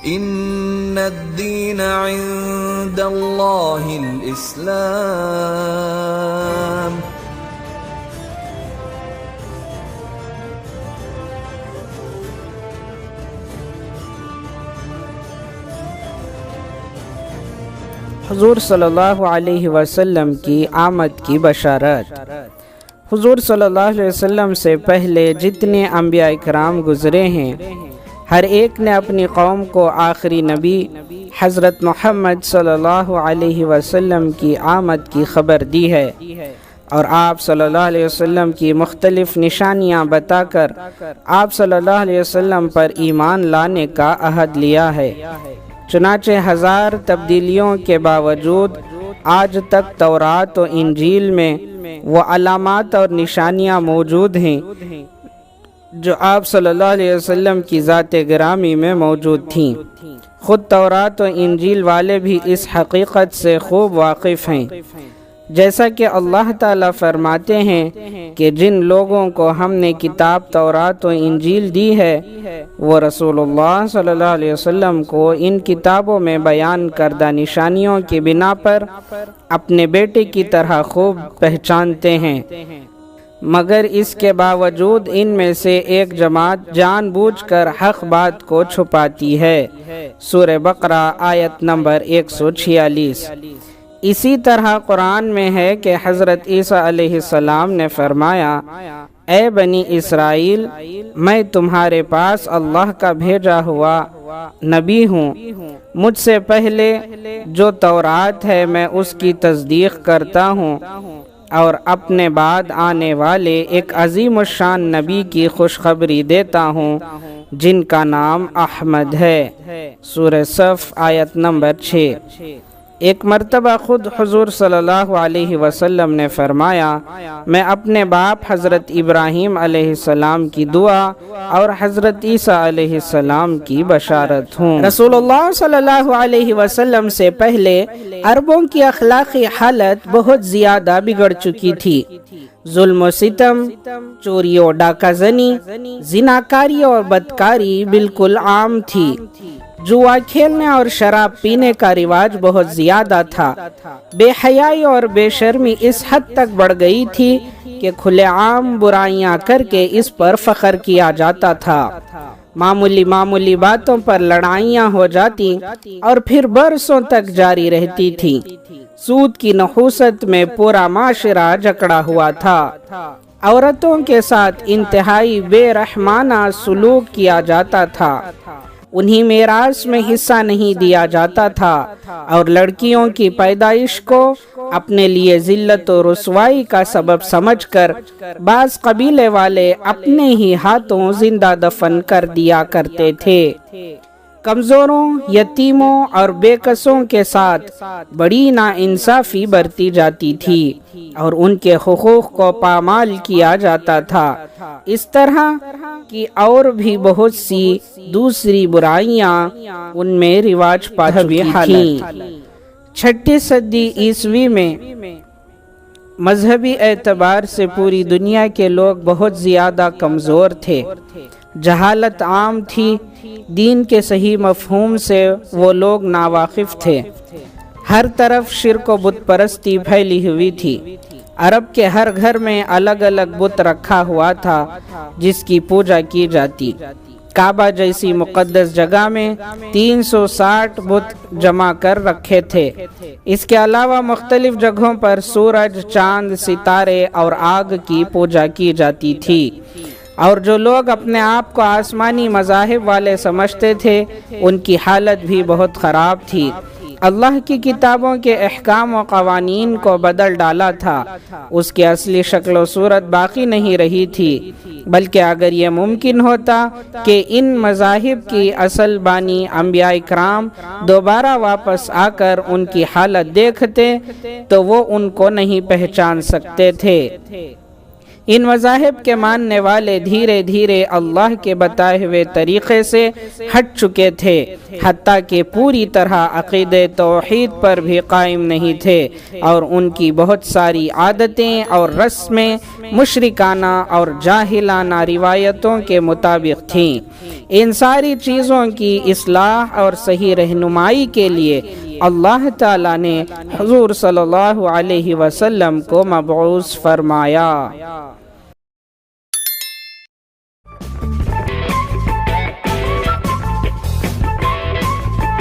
ان الدین عند اللہ الاسلام۔ حضور صلی اللہ علیہ وسلم کی آمد کی بشارت۔ حضور صلی اللہ علیہ وسلم سے پہلے جتنے انبیاء کرام گزرے ہیں، ہر ایک نے اپنی قوم کو آخری نبی حضرت محمد صلی اللہ علیہ وسلم کی آمد کی خبر دی ہے، اور آپ صلی اللہ علیہ وسلم کی مختلف نشانیاں بتا کر آپ صلی اللہ علیہ وسلم پر ایمان لانے کا عہد لیا ہے۔ چنانچہ ہزار تبدیلیوں کے باوجود آج تک تورات و انجیل میں وہ علامات اور نشانیاں موجود ہیں جو آپ صلی اللہ علیہ وسلم کی ذات گرامی میں موجود تھیں۔ خود تورات و انجیل والے بھی اس حقیقت سے خوب واقف ہیں، جیسا کہ اللہ تعالیٰ فرماتے ہیں کہ جن لوگوں کو ہم نے کتاب تورات و انجیل دی ہے وہ رسول اللہ صلی اللہ علیہ وسلم کو ان کتابوں میں بیان کردہ نشانیوں کی بنا پر اپنے بیٹے کی طرح خوب پہچانتے ہیں، مگر اس کے باوجود ان میں سے ایک جماعت جان بوجھ کر حق بات کو چھپاتی ہے۔ سورہ بقرہ آیت نمبر 146۔ اسی طرح قرآن میں ہے کہ حضرت عیسیٰ علیہ السلام نے فرمایا، اے بنی اسرائیل، میں تمہارے پاس اللہ کا بھیجا ہوا نبی ہوں، مجھ سے پہلے جو تورات ہے میں اس کی تصدیق کرتا ہوں، اور اپنے بعد آنے والے ایک عظیم الشان نبی کی خوشخبری دیتا ہوں جن کا نام احمد ہے۔ سورہ صف آیت نمبر 6۔ ایک مرتبہ خود حضور صلی اللہ علیہ وسلم نے فرمایا، میں اپنے باپ حضرت ابراہیم علیہ السلام کی دعا اور حضرت عیسیٰ علیہ السلام کی بشارت ہوں۔ رسول اللہ صلی اللہ علیہ وسلم سے پہلے عربوں کی اخلاقی حالت بہت زیادہ بگڑ چکی تھی۔ ظلم و ستم، چوری و ڈاکہ زنی، زناکاری اور بدکاری بالکل عام تھی۔ جوا کھیلنے اور شراب پینے کا رواج بہت زیادہ تھا۔ بے حیائی اور بے شرمی اس حد تک بڑھ گئی تھی کہ کھلے عام برائیاں کر کے اس پر فخر کیا جاتا تھا۔ معمولی باتوں پر لڑائیاں ہو جاتی اور پھر برسوں تک جاری رہتی تھی۔ سود کی نحوست میں پورا معاشرہ جکڑا ہوا تھا۔ عورتوں کے ساتھ انتہائی بے رحمانہ سلوک کیا جاتا تھا، انہیں میراث میں حصہ نہیں دیا جاتا تھا، اور لڑکیوں کی پیدائش کو اپنے لیے ذلت و رسوائی کا سبب سمجھ کر بعض قبیلے والے اپنے ہی ہاتھوں زندہ دفن کر دیا کرتے تھے۔ کمزوروں، یتیموں اور بے کسوں کے ساتھ بڑی ناانصافی برتی جاتی تھی اور ان کے حقوق کو پامال کیا جاتا تھا۔ اس طرح کی اور بھی بہت سی دوسری برائیاں ان میں رواج پاتی تھیں۔ 6 صدی عیسوی میں مذہبی اعتبار سے پوری دنیا کے لوگ بہت زیادہ کمزور تھے، جہالت عام تھی، دین کے صحیح مفہوم سے وہ لوگ ناواقف تھے، ہر طرف شرک و بت پرستی پھیلی ہوئی تھی۔ عرب کے ہر گھر میں الگ الگ بت رکھا ہوا تھا جس کی پوجا کی جاتی۔ کعبہ جیسی مقدس جگہ میں 360 بت جمع کر رکھے تھے۔ اس کے علاوہ مختلف جگہوں پر سورج، چاند، ستارے اور آگ کی پوجا کی جاتی تھی، اور جو لوگ اپنے آپ کو آسمانی مذاہب والے سمجھتے تھے ان کی حالت بھی بہت خراب تھی۔ اللہ کی کتابوں کے احکام و قوانین کو بدل ڈالا تھا، اس کی اصلی شکل و صورت باقی نہیں رہی تھی، بلکہ اگر یہ ممکن ہوتا کہ ان مذاہب کی اصل بانی انبیاء کرام دوبارہ واپس آ کر ان کی حالت دیکھتے تو وہ ان کو نہیں پہچان سکتے تھے۔ ان مذاہب کے ماننے والے دھیرے دھیرے اللہ کے بتائے ہوئے طریقے سے ہٹ چکے تھے، حتیٰ کہ پوری طرح عقیدہ توحید پر بھی قائم نہیں تھے، اور ان کی بہت ساری عادتیں اور رسمیں مشرکانہ اور جاہلانہ روایتوں کے مطابق تھیں۔ ان ساری چیزوں کی اصلاح اور صحیح رہنمائی کے لیے اللہ تعالیٰ نے حضور صلی اللہ علیہ وسلم کو مبعوث فرمایا۔